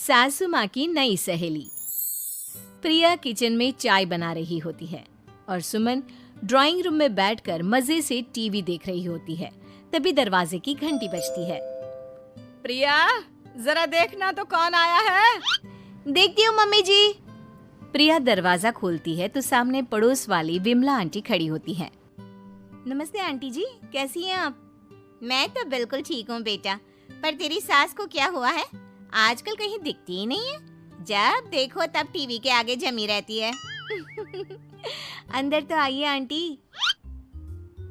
सासू माँ की नई सहेली। प्रिया किचन में चाय बना रही होती है और सुमन ड्राइंग रूम में बैठकर मजे से टीवी देख रही होती है। तभी दरवाजे की घंटी बजती है। प्रिया, जरा देखना तो कौन आया है। देखती हूँ मम्मी जी। प्रिया दरवाजा खोलती है तो सामने पड़ोस वाली विमला आंटी खड़ी होती है। नमस्ते आंटी जी, कैसी हैं आप? मैं तो बिल्कुल ठीक हूँ बेटा, पर तेरी सास को क्या हुआ है? आजकल कहीं दिखती ही नहीं है। जब देखो तब टीवी के आगे जमी रहती है। अंदर तो आइए आंटी।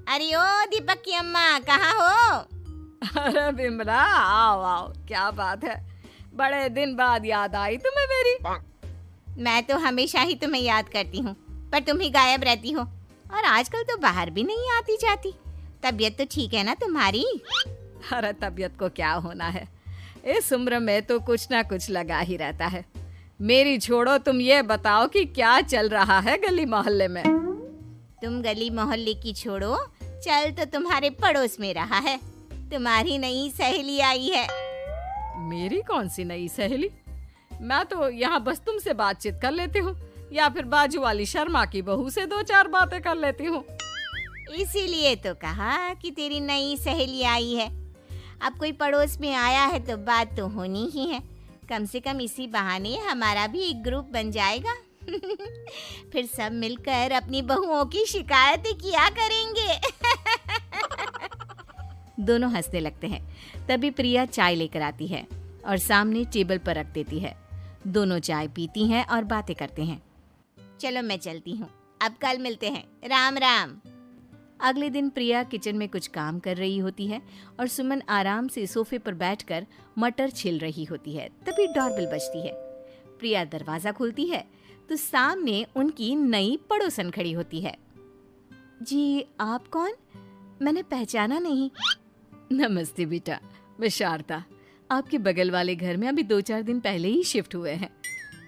अरे ओ दीपक की अम्मा, कहाँ हो? अरे विमला, आओ आओ, क्या बात है, बड़े दिन बाद याद आई तुम्हें मेरी। मैं तो हमेशा ही तुम्हें याद करती हूँ, पर तुम ही गायब रहती हो और आजकल तो बाहर भी नहीं आती जाती। तबीयत तो ठीक है ना तुम्हारी? अरे तबीयत को क्या होना है, इस उम्र में तो कुछ ना कुछ लगा ही रहता है। मेरी छोड़ो, तुम ये बताओ कि क्या चल रहा है गली मोहल्ले में। तुम गली मोहल्ले की छोड़ो, चल तो तुम्हारे पड़ोस में रहा है। तुम्हारी नई सहेली आई है। मेरी कौन सी नई सहेली? मैं तो यहाँ बस तुमसे बातचीत कर लेती हूँ या फिर बाजू वाली शर्मा की बहू से दो चार बातें कर लेती हूँ। इसीलिए तो कहा कि तेरी नई सहेली आई है। अब कोई पड़ोस में आया है तो बात तो होनी ही है। कम से कम इसी बहाने हमारा भी एक ग्रुप बन जाएगा। फिर सब मिलकर अपनी बहुओं की शिकायतें किया करेंगे। दोनों हंसने लगते हैं। तभी प्रिया चाय लेकर आती है और सामने टेबल पर रख देती है। दोनों चाय पीती हैं और बातें करते हैं। चलो मैं चलती हूँ, अब कल मिलते हैं। राम राम। अगले दिन प्रिया किचन में कुछ काम कर रही होती है और सुमन आराम से सोफे पर बैठकर मटर छिल रही होती है। तभी डोरबेल बजती है। प्रिया दरवाजा खोलती है तो सामने उनकी नई पड़ोसन खड़ी होती है। जी, आप कौन? मैंने पहचाना नहीं। नमस्ते बेटा, मैं शारदा, आपके बगल वाले घर में अभी 2-4 दिन पहले ही शिफ्ट हुए हैं।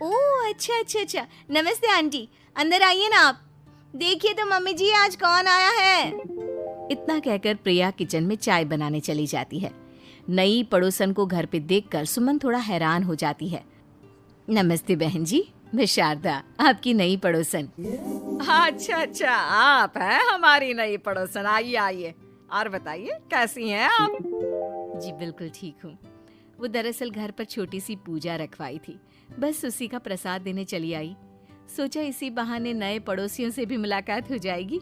ओह अच्छा। नमस्ते आंटी, अंदर आइए ना आप। देखिए तो मम्मी जी, आज कौन आया है। इतना कहकर प्रिया किचन में चाय बनाने चली जाती है। नई पड़ोसन को घर पे देखकर सुमन थोड़ा हैरान हो जाती है। नमस्ते बहन जी, मैं शारदा, आपकी नई पड़ोसन। अच्छा, आप हैं हमारी नई पड़ोसन। आइए आइए, और बताइए कैसी हैं आप? जी बिल्कुल ठीक हूँ। वो दरअसल घर पर छोटी सी पूजा रखवाई थी, बस उसी का प्रसाद देने चली आई। सोचा इसी बहाने नए पड़ोसियों से भी मुलाकात हो जाएगी।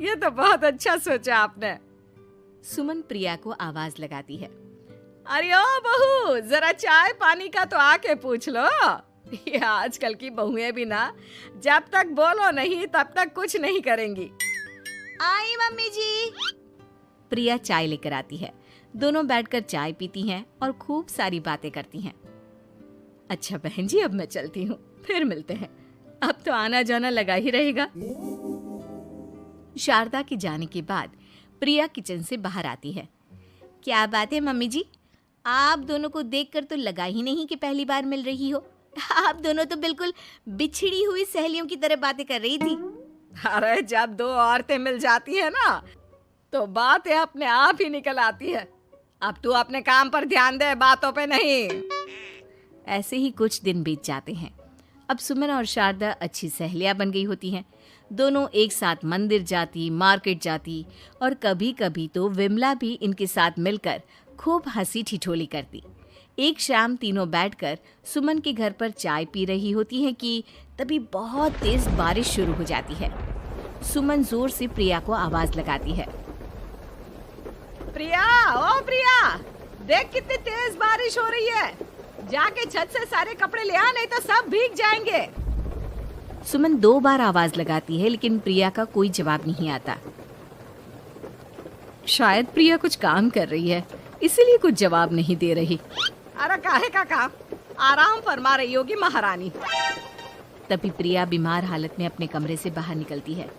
ये तो बहुत अच्छा सोचा आपने। सुमन प्रिया को आवाज लगाती है। अरे ओ बहू, जरा चाय पानी का तो आके पूछ लो। ये आजकल की बहुएं भी ना, जब तक बोलो नहीं तब तक कुछ नहीं करेंगी। आई मम्मी जी। प्रिया चाय लेकर आती है। दोनों बैठकर चाय पीती हैं और खूब सारी बातें करती हैं। अच्छा बहन जी, अब मैं चलती हूँ, फिर मिलते हैं। अब तो आना जाना लगा ही रहेगा। शारदा के जाने के बाद प्रिया किचन से बाहर आती है। क्या बात है मम्मी जी, आप दोनों को देखकर तो लगा ही नहीं कि पहली बार मिल रही हो। आप दोनों तो बिल्कुल बिछड़ी हुई सहेलियों की तरह बातें कर रही थी। अरे जब दो औरतें मिल जाती है ना, तो बातें अपने आप ही निकल आती है। अब तू अपने काम पर ध्यान दे, बातों पे नहीं। ऐसे ही कुछ दिन बीत जाते हैं। अब सुमन और शारदा अच्छी सहेलियां बन गई होती हैं। दोनों एक साथ मंदिर जाती, मार्केट जाती और कभी कभी तो विमला भी इनके साथ मिलकर खूब हंसी ठिठोली करती। एक शाम तीनों बैठकर सुमन के घर पर चाय पी रही होती हैं कि तभी बहुत तेज बारिश शुरू हो जाती है। सुमन जोर से प्रिया को आवाज लगाती है। प्रिया, ओ प्रिया, देख कितनी तेज बारिश हो रही है। जाके छत से सारे कपड़े ले आ, नहीं तो सब भीग जाएंगे। सुमन 2 बार आवाज लगाती है लेकिन प्रिया का कोई जवाब नहीं आता। शायद प्रिया कुछ काम कर रही है, इसीलिए कुछ जवाब नहीं दे रही। अरे काहे का काम, आराम फरमा रही होगी महारानी। तभी प्रिया बीमार हालत में अपने कमरे से बाहर निकलती है।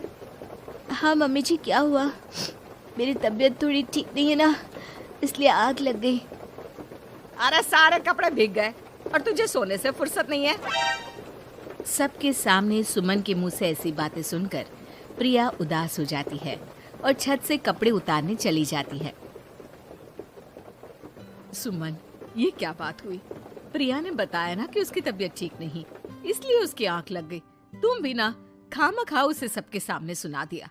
हाँ मम्मी जी, क्या हुआ? मेरी तबीयत थोड़ी ठीक नहीं है ना, इसलिए आग लग गई। अरे सारे कपड़े भीग गए और तुझे सोने से फुर्सत नहीं है। सबके सामने सुमन के मुंह से ऐसी बातें सुनकर प्रिया उदास हो जाती है और छत से कपड़े उतारने चली जाती है। सुमन, ये क्या बात हुई? प्रिया ने बताया ना कि उसकी तबीयत ठीक नहीं, इसलिए उसकी आंख लग गई। तुम भी ना खामखा उसे सबके सामने सुना दिया।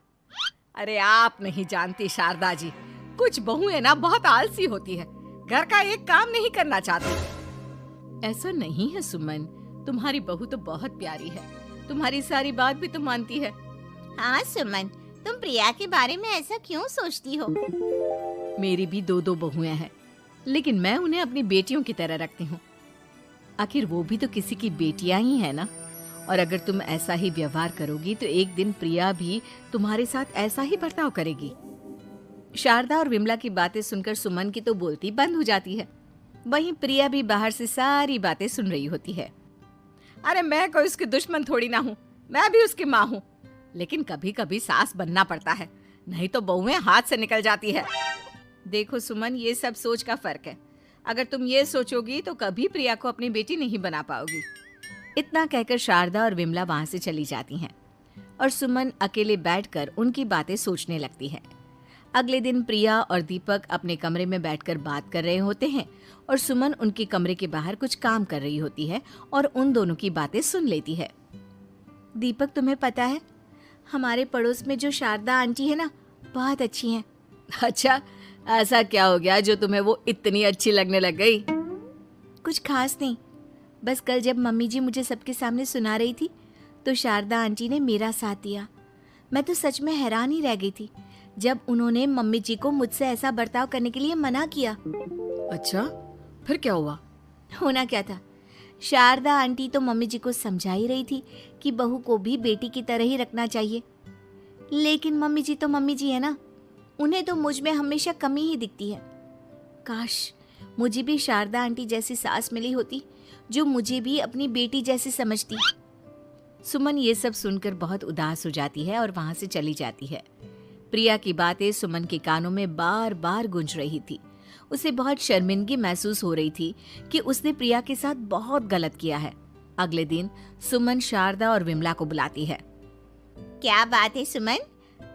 अरे आप नहीं जानती शारदा जी, कुछ बहुएं ना बहुत आलसी होती है, घर का एक काम नहीं करना चाहती। ऐसा नहीं है सुमन, तुम्हारी बहू तो बहुत प्यारी है, तुम्हारी सारी बात भी तो मानती है। हाँ सुमन, तुम प्रिया के बारे में ऐसा क्यों सोचती हो? मेरी भी दो दो बहुएं हैं, लेकिन मैं उन्हें अपनी बेटियों की तरह रखती हूँ। आखिर वो भी तो किसी की बेटियां ही है ना। और अगर तुम ऐसा ही व्यवहार करोगी तो एक दिन प्रिया भी तुम्हारे साथ ऐसा ही बर्ताव करेगी। शारदा और विमला की बातें सुनकर सुमन की तो बोलती बंद हो जाती है। वहीं प्रिया भी बाहर से सारी बातें सुन रही होती है। अरे मैं कोई उसकी दुश्मन थोड़ी ना हूँ, मैं भी उसकी माँ हूँ, लेकिन कभी कभी सास बनना पड़ता है, नहीं तो बहुएं हाथ से निकल जाती है। देखो सुमन, ये सब सोच का फर्क है। अगर तुम ये सोचोगी तो कभी प्रिया को अपनी बेटी नहीं बना पाओगी। इतना कहकर शारदा और विमला वहां से चली जाती हैं और सुमन अकेले बैठकर उनकी बातें सोचने लगती है। अगले दिन प्रिया और दीपक अपने कमरे में बैठकर बात कर रहे होते हैं और सुमन उनके कमरे के बाहर कुछ काम कर रही होती है और उन दोनों की बातें सुन लेती है। दीपक, तुम्हें पता है हमारे पड़ोस में जो शारदा आंटी है ना, बहुत अच्छी हैं। अच्छा, ऐसा क्या हो गया जो तुम्हें वो इतनी अच्छी लगने लग गई? कुछ खास नहीं, बस कल जब मम्मी जी मुझे सबके सामने सुना रही थी तो शारदा आंटी ने मेरा साथ दिया। मैं तो सच में हैरान ही रह गई थी जब उन्होंने मम्मी जी को मुझसे ऐसा बर्ताव करने के लिए मना किया। अच्छा, फिर क्या हुआ? होना क्या था, शारदा आंटी तो मम्मी जी को समझा ही रही थी कि बहू को भी बेटी की तरह ही रखना चाहिए, लेकिन मम्मी जी तो मम्मी जी है ना, उन्हें तो मुझ में हमेशा कमी ही दिखती है। काश मुझे भी शारदा आंटी जैसी सास मिली होती जो मुझे भी अपनी बेटी जैसी समझती। सुमन ये सब सुनकर बहुत उदास हो जाती है और वहां से चली जाती है। प्रिया की बातें सुमन के कानों में बार बार गूंज रही थी। उसे बहुत शर्मिंदगी महसूस हो रही थी कि उसने प्रिया के साथ बहुत गलत किया है। अगले दिन सुमन शारदा और विमला को बुलाती है। क्या बात है सुमन,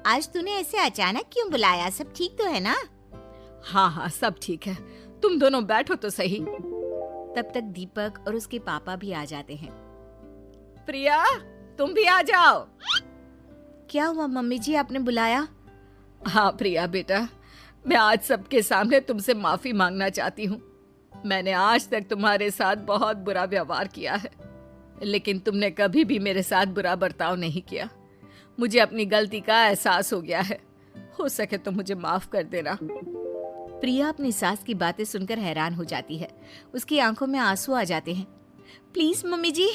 आज तूने ऐसे अचानक क्यों बुलाया? सब ठीक तो है ना? हाँ हाँ, सब ठीक है, तुम दोनों बैठो तो सही। तब तक दीपक और उसके पापा भी आ जाते हैं। प्रिया, तुम भी आ जाओ। क्या हुआ मम्मी जी, आपने बुलाया? हाँ प्रिया बेटा, मैं आज सबके सामने तुमसे माफी मांगना चाहती हूँ। मैंने आज तक तुम्हारे साथ बहुत बुरा व्यवहार किया है, लेकिन तुमने कभी भी मेरे साथ बुरा बर्ताव नहीं किया। मुझे अपनी गलती का एहसास हो गया है, हो सके तो मुझे माफ कर देना। प्रिया अपनी सास की बातें सुनकर हैरान हो जाती है। उसकी आंखों में आंसू आ जाते हैं। प्लीज मम्मी जी,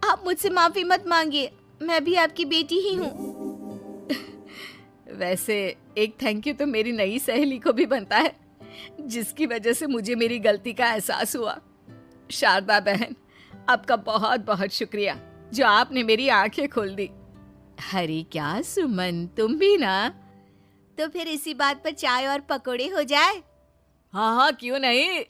आप मुझसे माफी मत मांगिए, मैं भी आपकी बेटी ही हूँ। वैसे एक थैंक यू तो मेरी नई सहेली को भी बनता है, जिसकी वजह से मुझे मेरी गलती का एहसास हुआ। शारदा बहन, आपका बहुत बहुत शुक्रिया जो आपने मेरी आंखें खोल दी। अरे क्या सुमन, तुम भी ना। तो फिर इसी बात पर चाय और पकोड़े हो जाए? हाँ हाँ, क्यों नहीं।